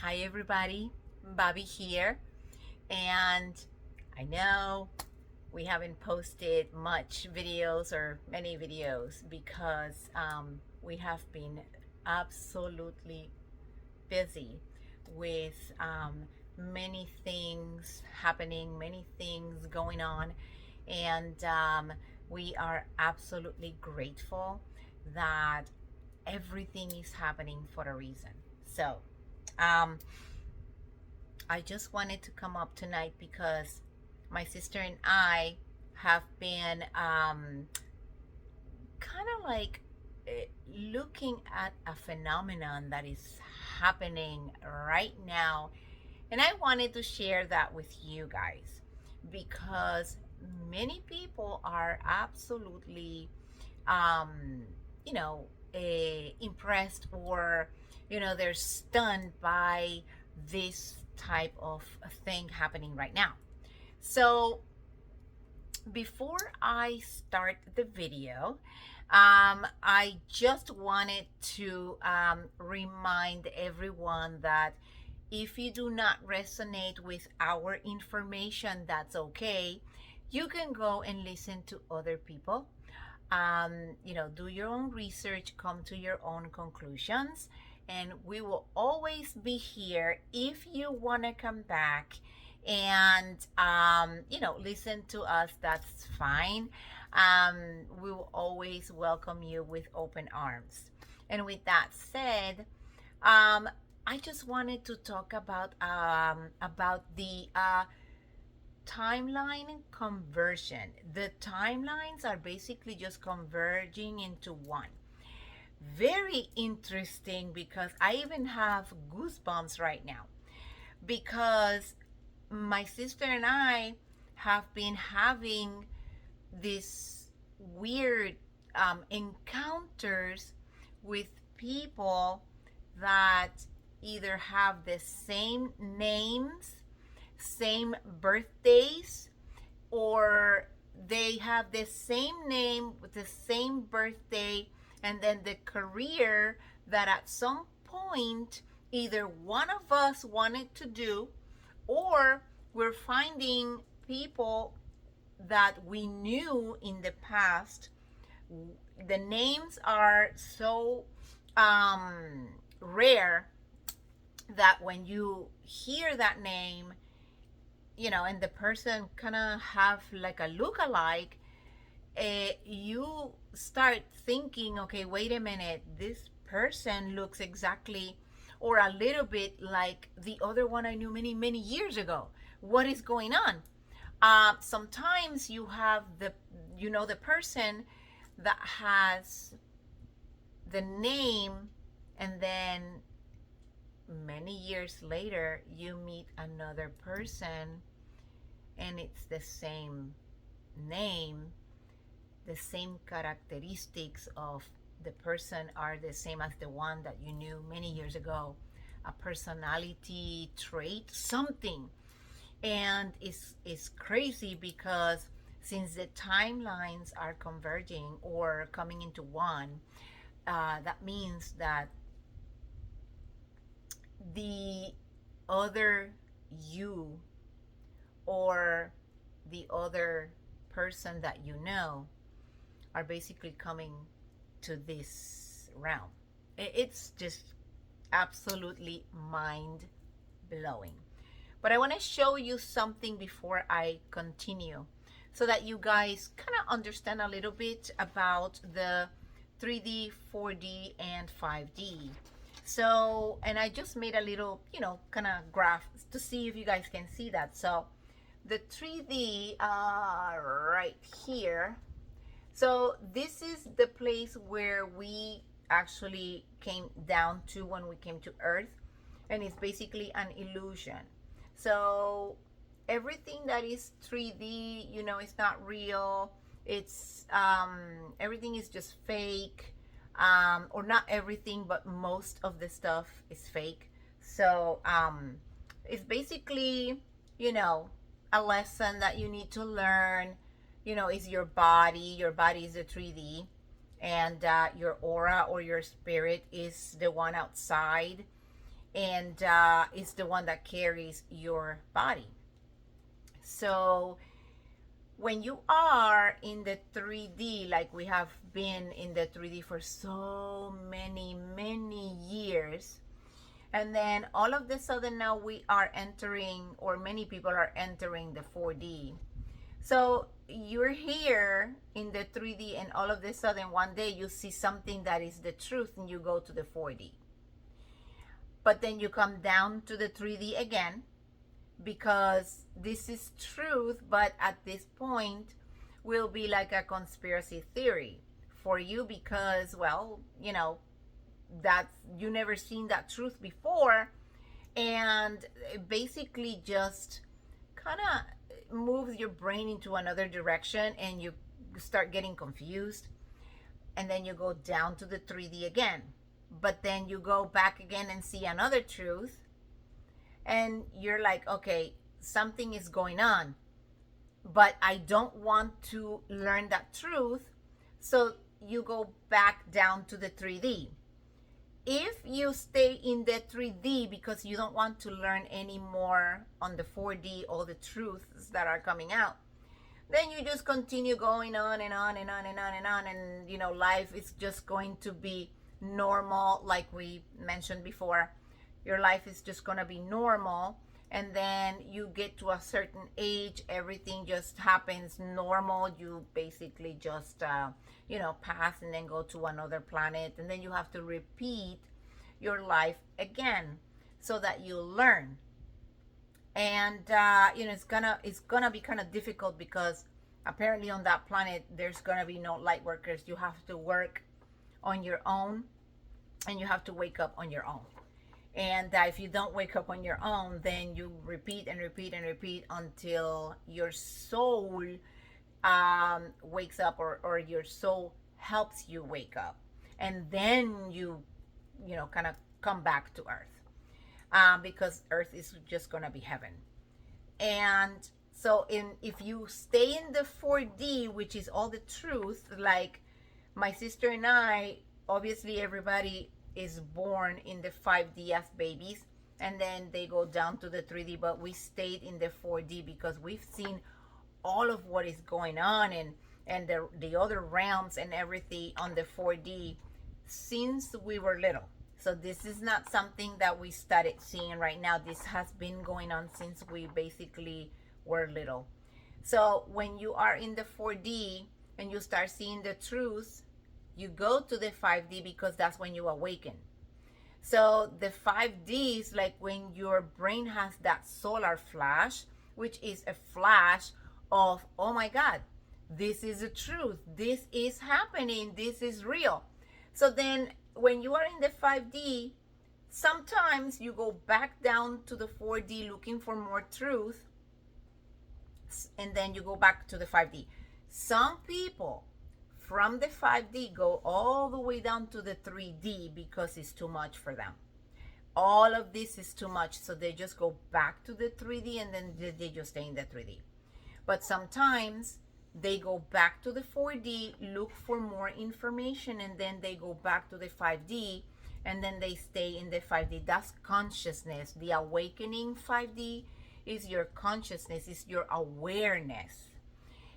Hi everybody, Bobby here, and I know we haven't posted much videos or many videos because we have been absolutely busy with many things happening, many things going on, and we are absolutely grateful that everything is happening for a reason. So, um, I just wanted to come up tonight because my sister and I have been kind of like looking at a phenomenon that is happening right now. And I wanted to share that with you guys because many people are absolutely, um, you know, impressed or, they're stunned by this type of thing happening right now. So before I start the video, I just wanted to remind everyone that if you do not resonate with our information, that's okay. You can go and listen to other people. Do your own research, come to your own conclusions, and we will always be here if you want to come back and listen to us. That's fine. We will always welcome you with open arms. And with that said, I just wanted to talk about the timeline conversion. The timelines are basically just converging into one. Very interesting because I even have goosebumps right now because my sister and I have been having these weird encounters with people that either have the same names, same birthdays, or they have the same name with the same birthday, and then the career that at some point either one of us wanted to do, or we're finding people that we knew in the past. The names are so rare that when you hear that name, and the person kind of have like a look-alike, you start thinking, okay, wait a minute, this person looks exactly or a little bit like the other one I knew many, many years ago. What is going on? Sometimes you have the person that has the name, and then many years later you meet another person and it's the same name, the same characteristics of the person are the same as the one that you knew many years ago, a personality trait, something. And it's crazy because since the timelines are converging or coming into one, that means that the other you or the other person that you know are basically coming to this realm. It's just absolutely mind blowing. But I want to show you something before I continue so that you guys kind of understand a little bit about the 3D, 4D, and 5D. So, and I just made a little, kind of graph to see if you guys can see that. So, the 3D right here. So, this is the place where we actually came down to when we came to Earth, and it's basically an illusion. So everything that is 3D, it's not real. It's everything is just fake, or not everything, but most of the stuff is fake. So it's basically, a lesson that you need to learn. Is your body. Your body is the 3D, and your aura or your spirit is the one outside. and it's the one that carries your body. So when you are in the 3D, like we have been in the 3D for so many years, and then all of the sudden now we are entering, or many people are entering the 4D. So you're here in the 3D, and all of a sudden one day you see something that is the truth and you go to the 4D. But then you come down to the 3D again, because this is truth, but at this point will be like a conspiracy theory for you, because, well, that's, you never seen that truth before, and basically just kind of moves your brain into another direction, and you start getting confused, and then you go down to the 3D again, but then you go back again and see another truth, and you're like, okay, something is going on, but I don't want to learn that truth. So you go back down to the 3D. If you stay in the 3D because you don't want to learn anymore on the 4D all the truths that are coming out, then you just continue going on and on and on and on and on, and life is just going to be normal, like we mentioned before. Your life is just going to be normal, and then you get to a certain age, everything just happens normal. You basically just pass and then go to another planet, and then you have to repeat your life again so that you learn. And it's gonna be kind of difficult, because apparently on that planet there's gonna be no light workers. You have to work on your own, and you have to wake up on your own. And if you don't wake up on your own, then you repeat and repeat and repeat until your soul wakes up, or your soul helps you wake up, and then you kind of come back to earth, because earth is just gonna be heaven. And so if you stay in the 4D, which is all the truth, like my sister and I, obviously everybody is born in the 5D as babies, and then they go down to the 3D, but we stayed in the 4D because we've seen all of what is going on, and the other realms and everything on the 4D since we were little. So this is not something that we started seeing right now. This has been going on since we basically were little. So when you are in the 4D and you start seeing the truth, you go to the 5D, because that's when you awaken. So the 5D is like when your brain has that solar flash, which is a flash of, oh my God, this is the truth. This is happening. This is real. So then when you are in the 5D, sometimes you go back down to the 4D looking for more truth, and then you go back to the 5D. Some people from the 5D go all the way down to the 3D because it's too much for them. All of this is too much, so they just go back to the 3D, and then they just stay in the 3D. But sometimes they go back to the 4D, look for more information, and then they go back to the 5D, and then they stay in the 5D. That's consciousness. The awakening 5D is your consciousness, is your awareness.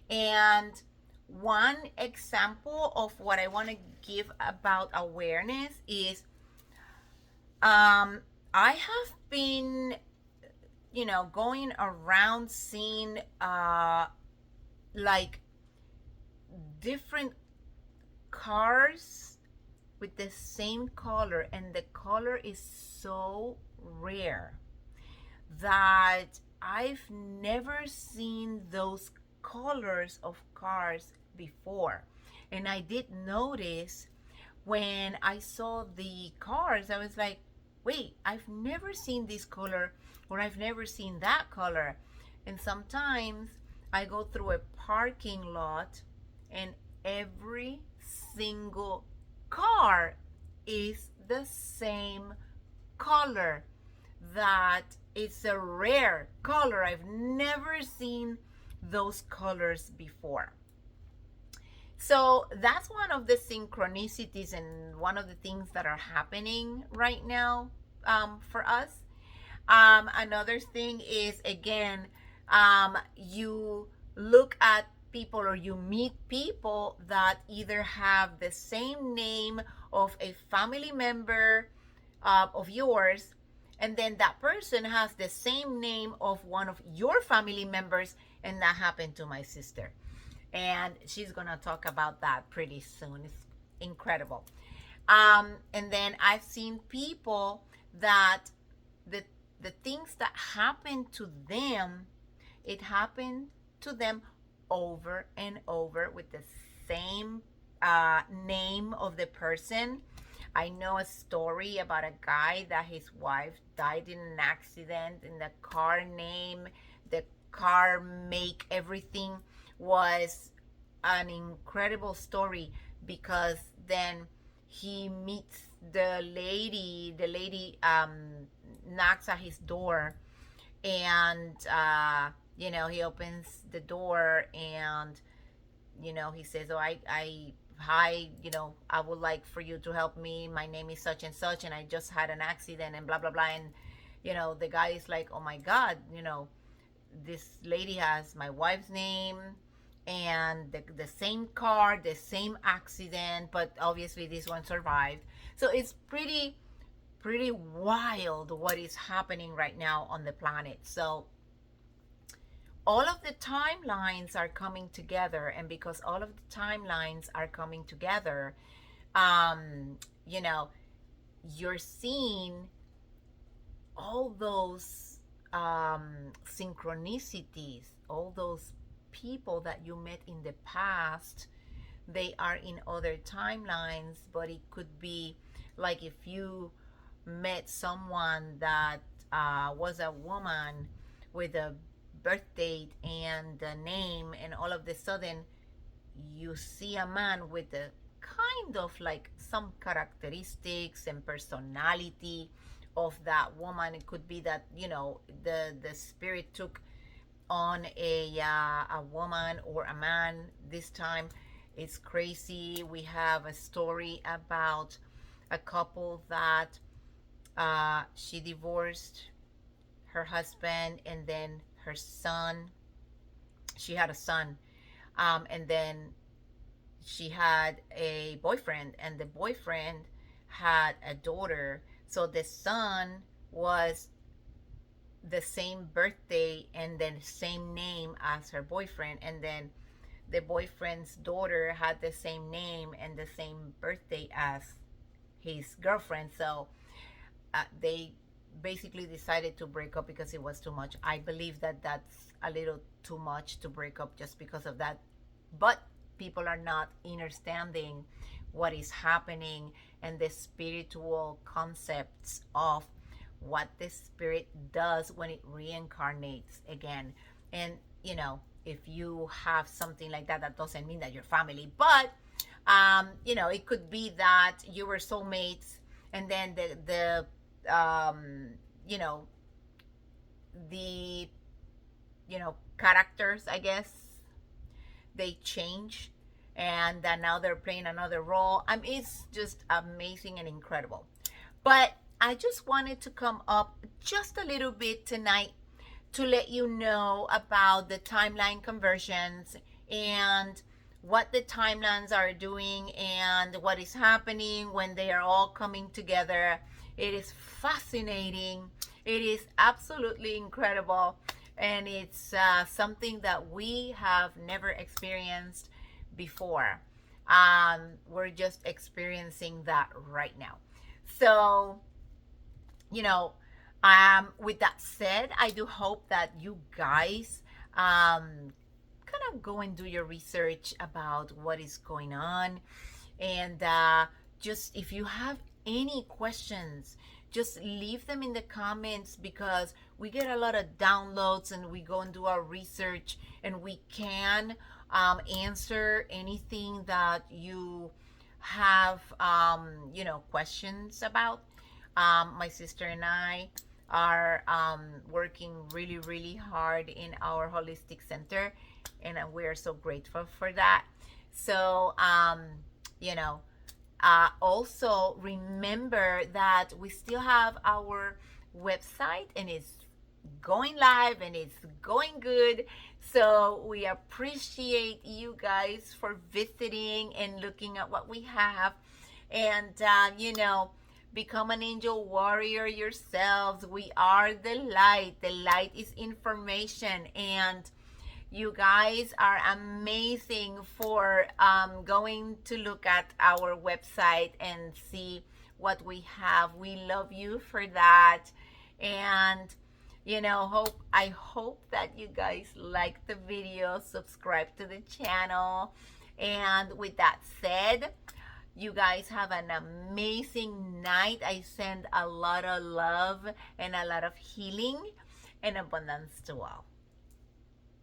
And one example of what I want to give about awareness is I have been going around seeing like different cars with the same color, and the color is so rare that I've never seen those colors of cars before. And I did notice when I saw the cars, I was like, wait, I've never seen this color, or I've never seen that color. And sometimes I go through a parking lot, and every single car is the same color. That it's a rare color. I've never seen those colors before. So that's one of the synchronicities and one of the things that are happening right now. for us. Another thing is, again, you look at people or you meet people that either have the same name of a family member of yours, and then that person has the same name of one of your family members, and that happened to my sister. And she's gonna talk about that pretty soon. It's incredible. And then I've seen people that the the things that happen to them, it happened to them over and over with the same name of the person. I know a story about a guy that his wife died in an accident, and the car name, the car make, everything was an incredible story, because then he meets the lady knocks at his door, and he opens the door, and he says, "Oh, I hi, I would like for you to help me. My name is such and such, and I just had an accident, and blah blah blah." And the guy is like, "Oh my God, this lady has my wife's name, and the same car, the same accident, but obviously this one survived." So it's pretty wild what is happening right now on the planet. So all of the timelines are coming together, and because all of the timelines are coming together, um you know you're seeing all those synchronicities, all those people that you met in the past. They are in other timelines, but it could be like if you met someone that was a woman with a birth date and a name, and all of a sudden you see a man with a kind of like some characteristics and personality of that woman. It could be that the spirit took on a woman or a man this time. It's crazy. We have a story about a couple that she divorced her husband, and then her son, she had a son, and then she had a boyfriend, and the boyfriend had a daughter. So the son was the same birthday and then same name as her boyfriend, and then the boyfriend's daughter had the same name and the same birthday as his girlfriend. So they basically decided to break up because it was too much. I believe that that's a little too much to break up just because of that. But people are not understanding what is happening and the spiritual concepts of what the spirit does when it reincarnates again. And if you have something like that, that doesn't mean that you're family, but it could be that you were soulmates, and then you know the characters, I guess, they change, and that now they're playing another role. I mean, it's just amazing and incredible. But I just wanted to come up just a little bit tonight to let you know about the timeline conversions and what the timelines are doing and what is happening when they are all coming together. It is fascinating. It is absolutely incredible. And it's something that we have never experienced before. We're just experiencing that right now. So, with that said, I do hope that you guys kind of go and do your research about what is going on. And just if you have any questions, just leave them in the comments, because we get a lot of downloads and we go and do our research, and we can answer anything that you have questions about. My sister and I are working really, really hard in our holistic center, and we are so grateful for that. So, Also, remember that we still have our website and it's going live and it's going good. So we appreciate you guys for visiting and looking at what we have. And, become an angel warrior yourselves. We are the light. The light is information. And you guys are amazing for going to look at our website and see what we have. We love you for that. And I hope that you guys like the video, subscribe to the channel. And with that said, you guys have an amazing night. I send a lot of love and a lot of healing and abundance to all.